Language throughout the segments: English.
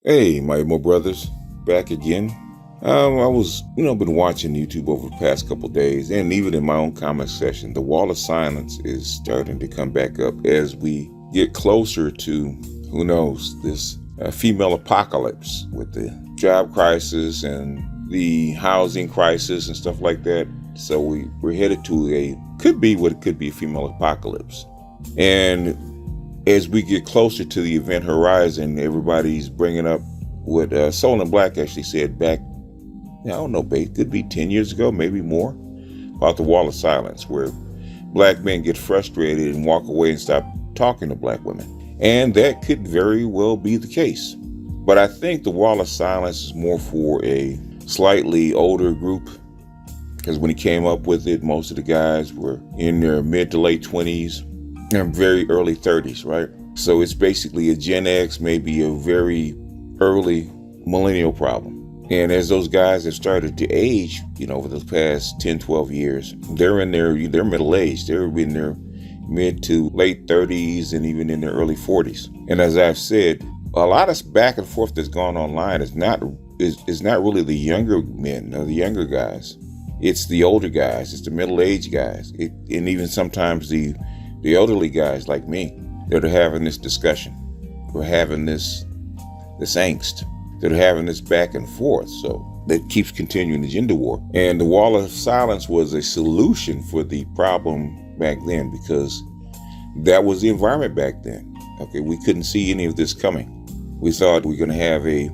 Hey, my Emo brothers, back again. I was, been watching YouTube over the past couple days, and even in my own comment section, the wall of silence is starting to come back up as we get closer to, who knows, this female apocalypse with the job crisis and the housing crisis and stuff like that. So we're headed to could be a female apocalypse. And as we get closer to the event horizon, everybody's bringing up what Soul and Black actually said back, I don't know, babe, could be 10 years ago, maybe more, about the wall of silence, where black men get frustrated and walk away and stop talking to black women. And that could very well be the case. But I think the wall of silence is more for a slightly older group, because when he came up with it, most of the guys were in their mid to late 20s. And very early 30s, right? So it's basically a Gen X, maybe a very early millennial problem. And as those guys have started to age, over the past 10, 12 years, they're middle aged. They're in their mid to late 30s and even in their early 40s. And as I've said, a lot of back and forth that's gone online is not really the younger men or the younger guys. It's the older guys. It's the middle-aged guys. And even sometimes the elderly guys like me that are having this discussion, we're having this angst, that are having this back and forth. So that keeps continuing the gender war. And the wall of silence was a solution for the problem back then, because that was the environment back then. Okay, we couldn't see any of this coming. We thought we were going to have a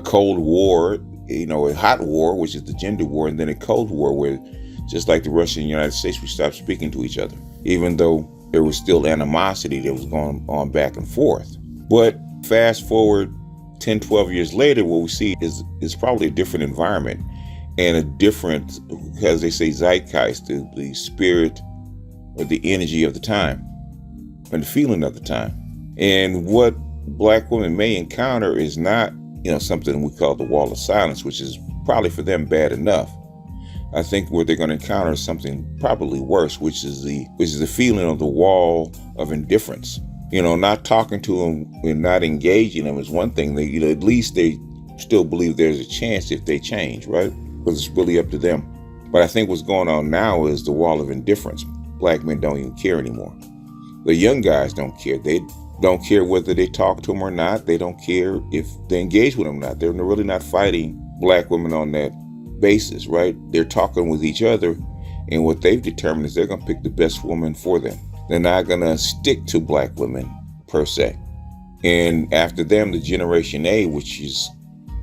Cold War, a hot war, which is the gender war, and then a Cold War where, just like the Russia and the United States, we stopped speaking to each other, even though there was still animosity that was going on back and forth. But fast forward 10, 12 years later, what we see is probably a different environment and a different, as they say, zeitgeist, the spirit or the energy of the time and the feeling of the time. And what black women may encounter is not, something we call the wall of silence, which is probably for them bad enough. I think what they're going to encounter is something probably worse, which is the feeling of the wall of indifference. Not talking to them and not engaging them is one thing. They, at least they still believe there's a chance if they change, right? Because it's really up to them. But I think what's going on now is the wall of indifference. Black men don't even care anymore. The young guys don't care. They don't care whether they talk to them or not. They don't care if they engage with them or not. They're really not fighting black women on that basis, right? They're talking with each other, and what they've determined is they're going to pick the best woman for them. They're not going to stick to black women per se. And after them, the Generation A, which is,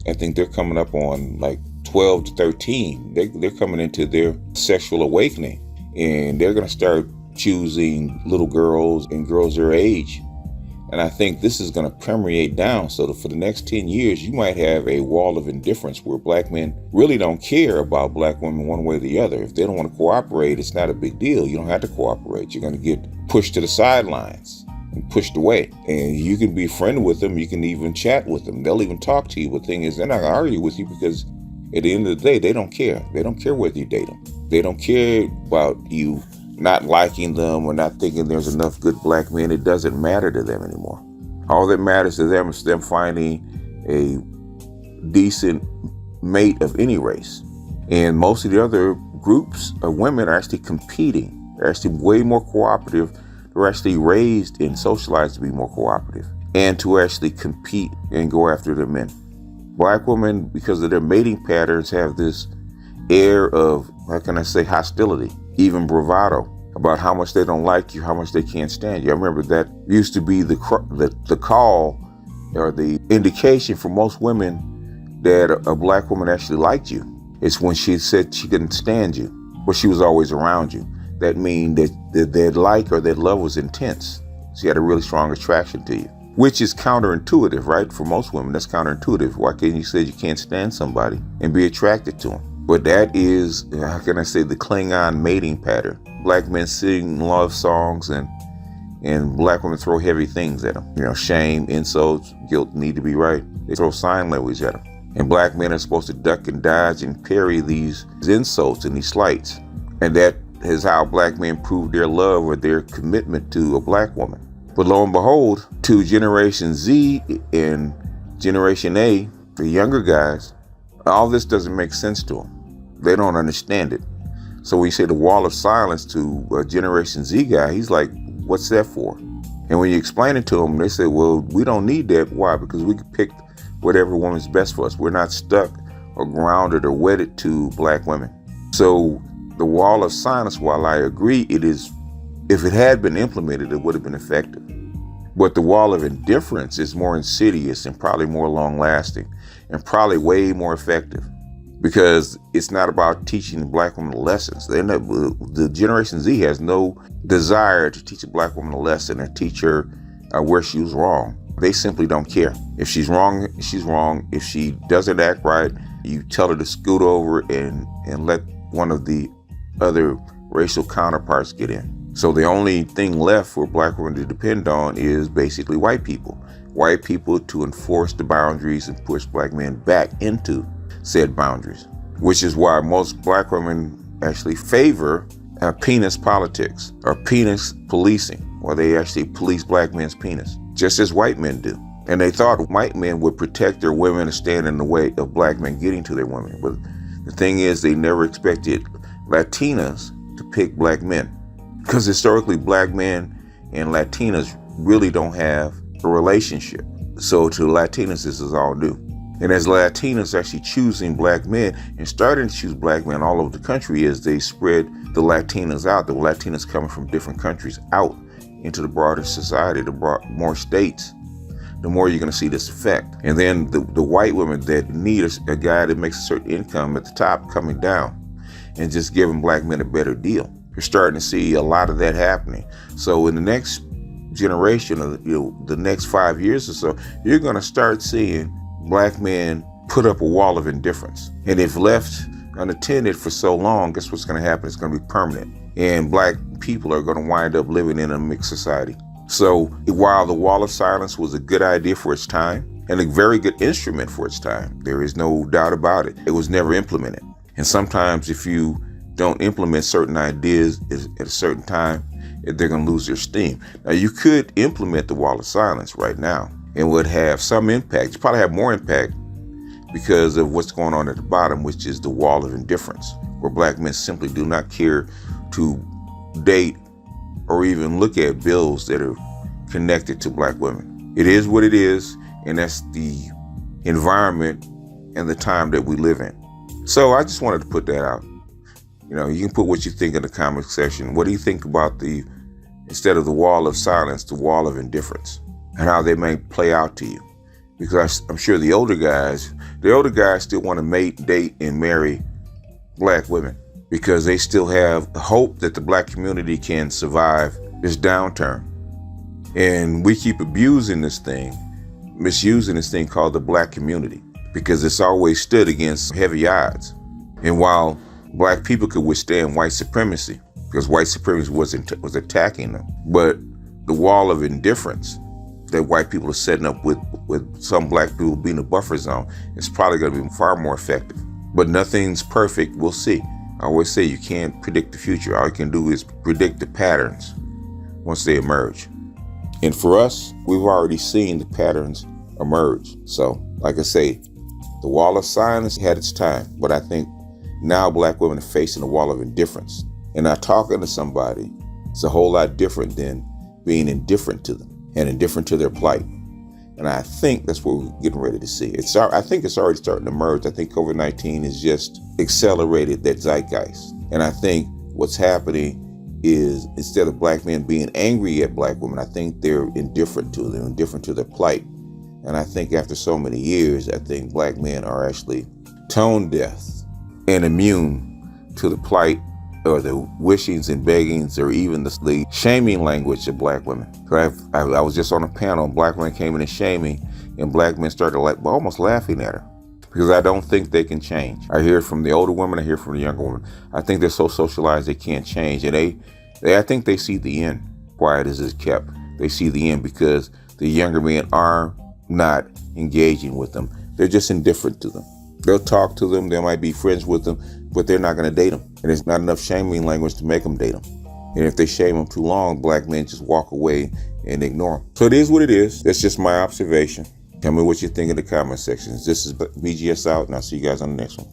I think they're coming up on like 12 to 13. They're coming into their sexual awakening, and they're going to start choosing little girls and girls their age. And I think this is going to permeate down, so that for the next 10 years, you might have a wall of indifference where black men really don't care about black women one way or the other. If they don't want to cooperate, it's not a big deal. You don't have to cooperate. You're going to get pushed to the sidelines and pushed away. And you can be a friend with them. You can even chat with them. They'll even talk to you. But the thing is, they're not going to argue with you, because at the end of the day, they don't care. They don't care whether you date them. They don't care about you not liking them or not thinking there's enough good black men. It doesn't matter to them anymore. All that matters to them is them finding a decent mate of any race. And most of the other groups of women are actually competing. They're actually way more cooperative. They're actually raised and socialized to be more cooperative and to actually compete and go after the men. Black women, because of their mating patterns, have this air of, how can I say, hostility, even bravado, about how much they don't like you, how much they can't stand you. I remember that used to be the call or the indication for most women that a black woman actually liked you. It's when she said she couldn't stand you, but she was always around you. That means that their like or their love was intense. She had a really strong attraction to you, which is counterintuitive, right? For most women, that's counterintuitive. Why can't you say you can't stand somebody and be attracted to them? But that is, how can I say, the Klingon mating pattern. Black men sing love songs and black women throw heavy things at them. Shame, insults, guilt, need to be right. They throw sign language at them. And black men are supposed to duck and dodge and parry these insults and these slights. And that is how black men prove their love or their commitment to a black woman. But lo and behold, to Generation Z and Generation A, the younger guys, all this doesn't make sense to them. They don't understand it. So when you say the wall of silence to a Generation Z guy, he's like, what's that for? And when you explain it to them, they say, well, we don't need that. Why? Because we can pick whatever woman's best for us. We're not stuck or grounded or wedded to black women. So the wall of silence, while I agree it is, if it had been implemented, it would have been effective. But the wall of indifference is more insidious and probably more long lasting and probably way more effective, because it's not about teaching black women lessons. The Generation Z has no desire to teach a black woman a lesson or teach her where she was wrong. They simply don't care. If she's wrong, she's wrong. If she doesn't act right, you tell her to scoot over and let one of the other racial counterparts get in. So the only thing left for black women to depend on is basically white people. White people to enforce the boundaries and push black men back into said boundaries, which is why most black women actually favor penis politics or penis policing, where they actually police black men's penis, just as white men do. And they thought white men would protect their women and stand in the way of black men getting to their women. But the thing is, they never expected Latinas to pick black men, because historically black men and Latinas really don't have a relationship. So to Latinas, this is all new. And as Latinas actually choosing black men and starting to choose black men all over the country, as they spread the Latinas out, the Latinas coming from different countries out into the broader society, more states, the more you're going to see this effect. And then the white women that need a guy that makes a certain income at the top coming down and just giving black men a better deal. You're starting to see a lot of that happening. So in the next generation, of the next 5 years or so, you're going to start seeing black men put up a wall of indifference. And if left unattended for so long, guess what's going to happen? It's going to be permanent. And black people are going to wind up living in a mixed society. So while the wall of silence was a good idea for its time and a very good instrument for its time, there is no doubt about it, it was never implemented. And sometimes if you don't implement certain ideas at a certain time, they're going to lose their steam. Now, you could implement the wall of silence right now and would have some impact. You probably have more impact because of what's going on at the bottom, which is the wall of indifference, where black men simply do not care to date or even look at bills that are connected to black women. It is what it is, and that's the environment and the time that we live in. So I just wanted to put that out. You can put what you think in the comment section. What do you think about instead of the wall of silence, the wall of indifference, and how they may play out to you? Because I'm sure the older guys still want to mate, date, and marry black women because they still have hope that the black community can survive this downturn. And we keep abusing this thing, misusing this thing called the black community, because it's always stood against heavy odds. And while black people could withstand white supremacy, because white supremacy was attacking them, but the wall of indifference that white people are setting up with some black people being a buffer zone is probably going to be far more effective. But nothing's perfect. We'll see. I always say you can't predict the future. All you can do is predict the patterns once they emerge. And for us, we've already seen the patterns emerge. So, like I say, the wall of silence had its time, but I think now black women are facing a wall of indifference. And now talking to somebody is a whole lot different than being indifferent to them and indifferent to their plight. And I think that's what we're getting ready to see. I think it's already starting to emerge. I think COVID-19 has just accelerated that zeitgeist. And I think what's happening is instead of black men being angry at black women, I think they're indifferent to them, they're indifferent to their plight. And I think after so many years, I think black men are actually tone deaf and immune to the plight or the wishings and beggings, or even the shaming language of black women. I was just on a panel, and black women came in and shaming, and black men started almost laughing at her. Because I don't think they can change. I hear it from the older women, I hear it from the younger women. I think they're so socialized they can't change. And I think they see the end. Quiet as is kept. They see the end because the younger men are not engaging with them. They're just indifferent to them. They'll talk to them, they might be friends with them, but they're not going to date them. And there's not enough shaming language to make them date them. And if they shame them too long, black men just walk away and ignore them. So it is what it is. That's just my observation. Tell me what you think in the comment sections. This is BGS out, and I'll see you guys on the next one.